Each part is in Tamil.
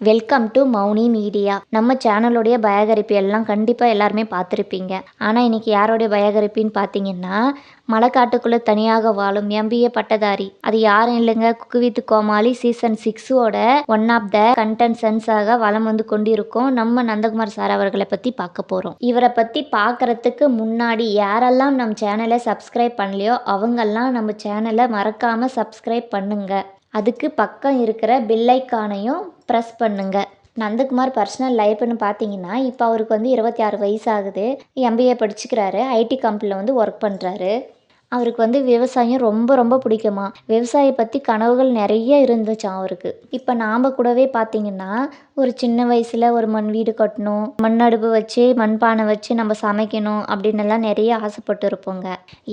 Welcome to Mouni media. நம்ம சேனலுடைய பயோகிராஃபி எல்லாம் கண்டிப்பாக எல்லாருமே பார்த்துருப்பீங்க. ஆனால் இன்றைக்கி யாரோடைய பயோகிராஃபின்னு பார்த்தீங்கன்னா, மலைக்காட்டுக்குள்ளே தனியாக வாழும் MBA பட்டதாரி. அது யாரும் இல்லைங்க, குக்கு வித் கோமாளி சீசன் 6ஓட ஒன் ஆஃப் த கண்டன்சன்ஸாக வலம் வந்து கொண்டிருக்கோம். நம்ம நந்தகுமார் சார் அவர்களை பற்றி பார்க்க போகிறோம். இவரை பற்றி பார்க்குறதுக்கு முன்னாடி யாரெல்லாம் நம்ம சேனலை சப்ஸ்கிரைப் பண்ணலையோ அவங்கெல்லாம் நம்ம சேனலை மறக்காமல் சப்ஸ்கிரைப் பண்ணுங்க. அதுக்கு பக்கம் இருக்கிற பெல் ஐக்கானையும் ப்ரெஸ் பண்ணுங்க. நந்தகுமார் பர்சனல் லைஃப்னு பார்த்தீங்கன்னா, இப்போ அவருக்கு வந்து 26 வயசு ஆகுது. MBA படிச்சுக்கிறாரு. IT கம்பெனியில் வந்து ஒர்க் பண்ணுறாரு. அவருக்கு வந்து விவசாயம் ரொம்ப ரொம்ப பிடிக்குமா. விவசாயம் பற்றி கனவுகள் நிறைய இருந்துச்சாம் அவருக்கு. இப்போ நாம் கூடவே பார்த்தீங்கன்னா, ஒரு சின்ன வயசில் ஒரு மண் வீடு கட்டணும், மண் அடுப்பு வச்சு மண்பானை வச்சு நம்ம சமைக்கணும் அப்படின்னு எல்லாம் நிறைய ஆசைப்பட்டு இருப்போங்க.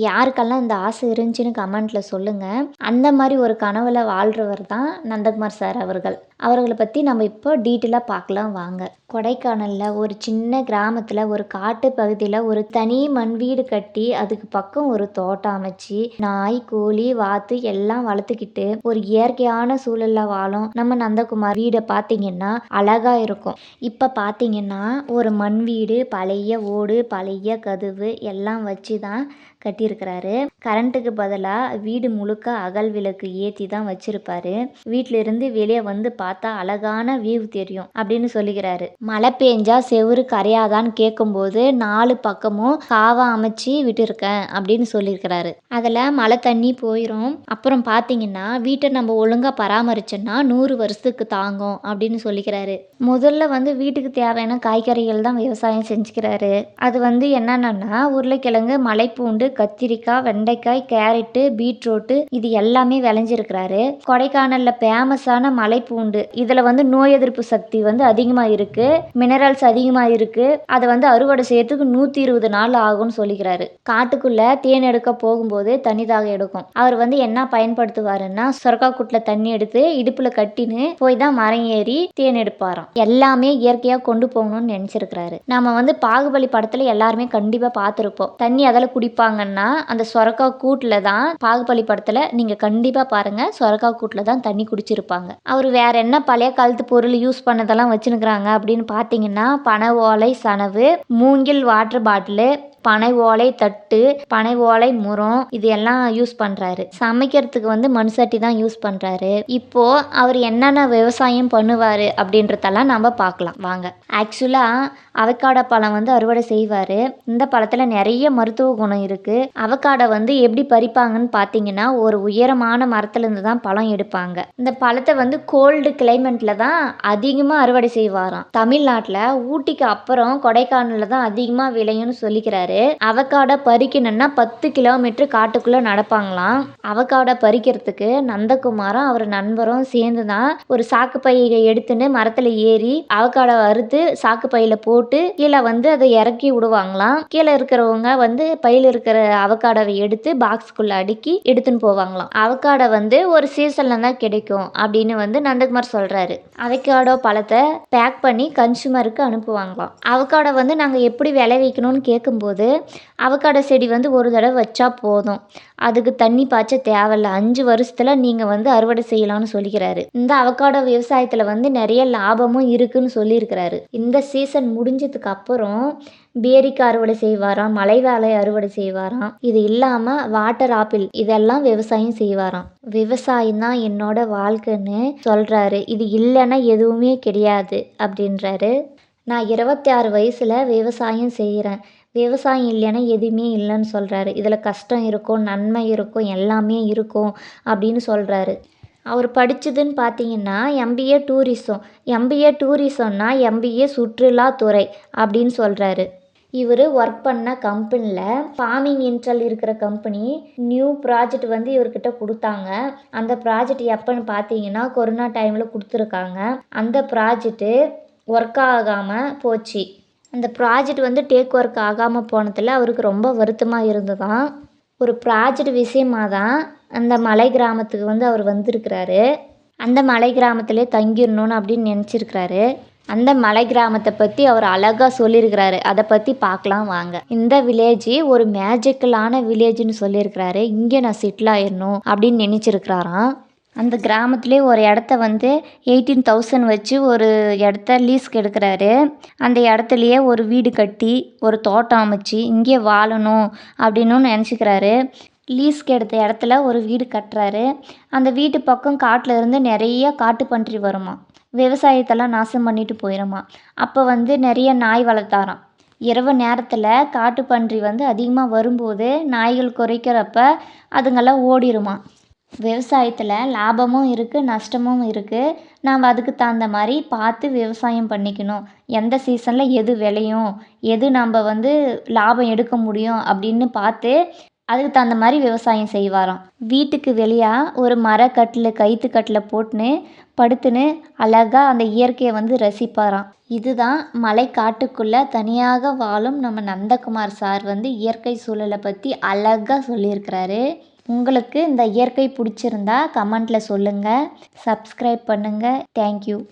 யாருக்கெல்லாம் இந்த ஆசை இருந்துச்சுன்னு கமெண்ட்டில் சொல்லுங்கள். அந்த மாதிரி ஒரு கனவுல வாழ்கிறவர் தான் நந்தகுமார் சார் அவர்கள். அவர்களை பற்றி நம்ம இப்போ டீட்டெயிலாக பார்க்கலாம் வாங்க. கொடைக்கானலில் ஒரு சின்ன கிராமத்தில் ஒரு காட்டு பகுதியில் ஒரு தனி மண் வீடு கட்டி அதுக்கு பக்கம் ஒரு தோட்டம் அமைச்சு நாய் கோழி வாத்து எல்லாம் வளர்த்துக்கிட்டு ஒரு இயற்கையான சூழலில் வாழும் நம்ம நந்தகுமார் வீடை பார்த்தீங்கன்னா அழகா இருக்கும். இப்போ பார்த்தீங்கன்னா ஒரு மண் வீடு, பழைய ஓடு, பழைய கதவு எல்லாம் வச்சு தான் கட்டியிருக்கிறாரு. கரண்ட்டுக்கு பதிலாக வீடு முழுக்க அகல் விளக்கு ஏற்றி தான் வச்சிருப்பாரு. வீட்டில இருந்து வெளியே வந்து பார்த்தா அழகான வியூ தெரியும் அப்படின்னு சொல்லிக்கிறாரு. மழை பெஞ்சா செவுரு கரையாதான்னு கேட்கும்போது 4 பக்கமும் காவா அமைச்சு விட்டுருக்கேன் அப்படின்னு சொல்லியிருக்கிறாரு. அதில் மழை தண்ணி போயிடும். அப்புறம் பார்த்தீங்கன்னா வீட்டை நம்ம ஒழுங்காக பராமரிச்சோன்னா 100 வருஷத்துக்கு தாங்கும் அப்படின்னு சொல்லிக்கிறாரு. முதல்ல வந்து வீட்டுக்கு தேவையான காய்கறிகள் தான் விவசாயம் செஞ்சுக்கிறாரு. அது வந்து என்னென்னா உருளைக்கிழங்கு, மலைப்பூண்டு, கத்திரிக்காய், வெண்டைக்காய், கேரட்டு, பீட்ரூட்டு இது எல்லாமே விளைஞ்சிருக்கிறாரு. கொடைக்கானலில் ஃபேமஸான மலைப்பூண்டு இதில் வந்து நோய் எதிர்ப்பு சக்தி வந்து அதிகமாக இருக்குது, மினரல்ஸ் அதிகமாக இருக்குது. அதை வந்து அறுவடை செய்யறதுக்கு 120 நாள் ஆகும்னு சொல்லிக்கிறாரு. காட்டுக்குள்ளே தேன் எடுக்க போகும்போது தண்ணி தாக எடுக்கும். அவர் வந்து என்ன பயன்படுத்துவாருன்னா சொரக்கா கூட்டில் தண்ணி எடுத்து இடுப்பில் கட்டின்னு போய் தான் மரம் ஏறி தேன் எடுப்பாராம். எல்லாமே இயற்கையாக கொண்டு போகணும்னு நினச்சிருக்கிறாரு. நம்ம வந்து பாகுபலி படத்தில் எல்லாருமே கண்டிப்பாக பார்த்துருப்போம். தண்ணி அதில் குடிப்பாங்க. அந்த சொரக்கா கூட்டில் தான் பாகுபலி படத்தில் நீங்கள் கண்டிப்பாக பாருங்கள், சொரக்கா கூட்டில் தான் தண்ணி குடிச்சிருப்பாங்க. அவர் வேற என்ன பழைய காலத்து பொருள் யூஸ் பண்ணதெல்லாம் வச்சுருக்கிறாங்க அப்படின்னு பார்த்தீங்கன்னா பனை ஓலை சனவு, மூங்கில் வாட்டர் பாட்டிலு, பனை ஓலை தட்டு, பனை ஓலை முறம் இது எல்லாம் யூஸ் பண்ணுறாரு. சமைக்கிறதுக்கு வந்து மண் சட்டி தான் யூஸ் பண்ணுறாரு. இப்போது அவர் என்னென்ன விவசாயம் பண்ணுவார் அப்படின்றதெல்லாம் நம்ம பார்க்கலாம் வாங்க. ஆக்சுவலாக அவக்காடோ பழம் வந்து அறுவடை செய்வார். இந்த பழத்தில் நிறைய மருத்துவ குணம் இருக்குது. அவக்காடோ வந்து எப்படி பறிப்பாங்கன்னு பார்த்தீங்கன்னா ஒரு உயரமான மரத்துலேருந்து தான் பழம் எடுப்பாங்க. இந்த பழத்தை வந்து கோல்டு கிளைமேட்டில் தான் அதிகமாக அறுவடை செய்வாராம். தமிழ்நாட்டில் ஊட்டிக்கு அப்புறம் கொடைக்கானலில் தான் அதிகமாக விளையும்னு சொல்லிக்கிறாரு. அவக்காடோ பறிக்கணும்னா 10 கிலோமீட்டர் காட்டுக்குள்ள நடப்பாங்களாம். அவக்காடோ பறிக்கிறதுக்கு நந்தகுமாரும் அவர் நண்பரும் சேர்ந்து தான் ஒரு சாக்கு பையை எடுத்துன்னு மரத்துல ஏறி அவக்காடோ அறுத்து சாக்கு பையில போட்டு கீழே வந்து அதை இறக்கி விடுவாங்களாம். கீழே இருக்கிறவங்க வந்து பையில இருக்கிற அவக்காடோவை எடுத்து பாக்ஸ்குள்ள அடுக்கி எடுத்துன்னு போவாங்களாம். அவக்காடோ வந்து ஒரு சீசன்ல தான் கிடைக்கும் அப்படின்னு வந்து நந்தகுமார் சொல்றாரு. அவக்காடோ பழத்தை பேக் பண்ணி கன்சூமருக்கு அனுப்புவாங்களாம். அவக்காடோ வந்து நாங்க எப்படி விளைவிக்கணும்னு கேட்கும்போது அவக்காடோ செடி வந்து ஒரு தடவை வச்சா போதும், அதுக்கு தண்ணி பாய்ச்ச தேவையில்ல, 5 வருஷத்துல நீங்க வந்து அறுவடை செய்யலாம்னு சொல்லிக்கிறாரு. இந்த அவக்காடோ விவசாயத்துல வந்து நிறைய லாபமும் இருக்குன்னு சொல்லியிருக்கிறாரு. இந்த சீசன் முடிஞ்சதுக்கு அப்புறம் பேரிக்காய் அறுவடை செய்வாராம், மலை வாழை அறுவடை செய்வாராம். இது இல்லாம வாட்டர் ஆப்பிள் இதெல்லாம் விவசாயம் செய்வாராம். விவசாயம் தான் என்னோட வாழ்க்கைன்னு சொல்றாரு. இது இல்லைன்னா எதுவுமே கிடையாது அப்படின்றாரு. நான் 26 வயசுல விவசாயம் செய்கிறேன், விவசாயம் இல்லைன்னா எதுவுமே இல்லைன்னு சொல்கிறாரு. இதில் கஷ்டம் இருக்கும், நன்மை இருக்கும், எல்லாமே இருக்கும் அப்படின்னு சொல்கிறாரு. அவர் படித்ததுன்னு பார்த்தீங்கன்னா MBA டூரிசம். MBA டூரிசம்னா MBA சுற்றுலாத்துறை அப்படின்னு சொல்கிறாரு. இவர் ஒர்க் பண்ண கம்பெனியில் ஃபார்மிங் இன்ட்ரல் இருக்கிற கம்பெனி நியூ ப்ராஜெக்ட் வந்து இவர்கிட்ட கொடுத்தாங்க. அந்த ப்ராஜெக்ட் எப்போன்னு பார்த்தீங்கன்னா கொரோனா டைமில் கொடுத்துருக்காங்க. அந்த ப்ராஜெக்ட்டு ஒர்க் ஆகாமல் போச்சு. அந்த ப்ராஜெக்ட் வந்து டேக் ஒர்க் ஆகாமல் போனதில் அவருக்கு ரொம்ப வருத்தமாக இருந்ததான். ஒரு ப்ராஜெக்ட் விஷயமாக தான் அந்த மலை கிராமத்துக்கு வந்து அவர் வந்திருக்கிறாரு. அந்த மலை கிராமத்திலே தங்கிடணும்னு அப்படின்னு நினச்சிருக்கிறாரு. அந்த மலை கிராமத்தை பற்றி அவர் அழகாக சொல்லியிருக்கிறாரு. அதை பற்றி பார்க்கலாம் வாங்க. இந்த வில்லேஜ் ஒரு மேஜிக்கலான வில்லேஜ்னு சொல்லியிருக்கிறாரு. இங்கே நான் செட்டில் ஆயிடணும் அப்படின்னு நினச்சிருக்கிறாராம். அந்த கிராமத்திலே ஒரு இடத்த வந்து 18,000 வச்சு ஒரு இடத்த லீஸ்க்கு எடுக்கிறாரு. அந்த இடத்துலையே ஒரு வீடு கட்டி ஒரு தோட்டம் அமைச்சு இங்கே வாழணும் அப்படின்னு நினச்சிக்கிறாரு. லீஸ்க்கு எடுத்த இடத்துல ஒரு வீடு கட்டுறாரு. அந்த வீட்டு பக்கம் காட்டில் இருந்து நிறைய காட்டுப்பன்றி வருமா, விவசாயத்தெல்லாம் நாசம் பண்ணிட்டு போயிடுமா. அப்போ வந்து நிறைய நாய் வளர்த்தாராம். இரவு நேரத்தில் காட்டுப்பன்றி வந்து அதிகமாக வரும்போது நாய்கள் குறைக்கிறப்ப அதுங்கெல்லாம் ஓடிருமா. விவசாயத்தில் லாபமும் இருக்குது நஷ்டமும் இருக்குது. நாம் அதுக்கு தகுந்த மாதிரி பார்த்து விவசாயம் பண்ணிக்கணும். எந்த சீசனில் எது விளையும், எது நம்ம வந்து லாபம் எடுக்க முடியும் அப்படின்னு பார்த்து அதுக்கு தகுந்த மாதிரி விவசாயம் செய்வாராம். வீட்டுக்கு வெளியே ஒரு மரக்கட்டில் கயிற்று கட்டில் போட்டுன்னு படுத்துன்னு அழகாக அந்த இயற்கையை வந்து ரசிப்பாராம். இதுதான் மலை காட்டுக்குள்ளே தனியாக வாழும் நம்ம நந்தகுமார் சார் வந்து இயற்கை சூழலை பற்றி அழகாக சொல்லியிருக்கிறாரு. உங்களுக்கு இந்த இயற்கை பிடிச்சிருந்தா கமெண்ட்டில் சொல்லுங்கள். சப்ஸ்கிரைப் பண்ணுங்கள். தேங்க்யூ.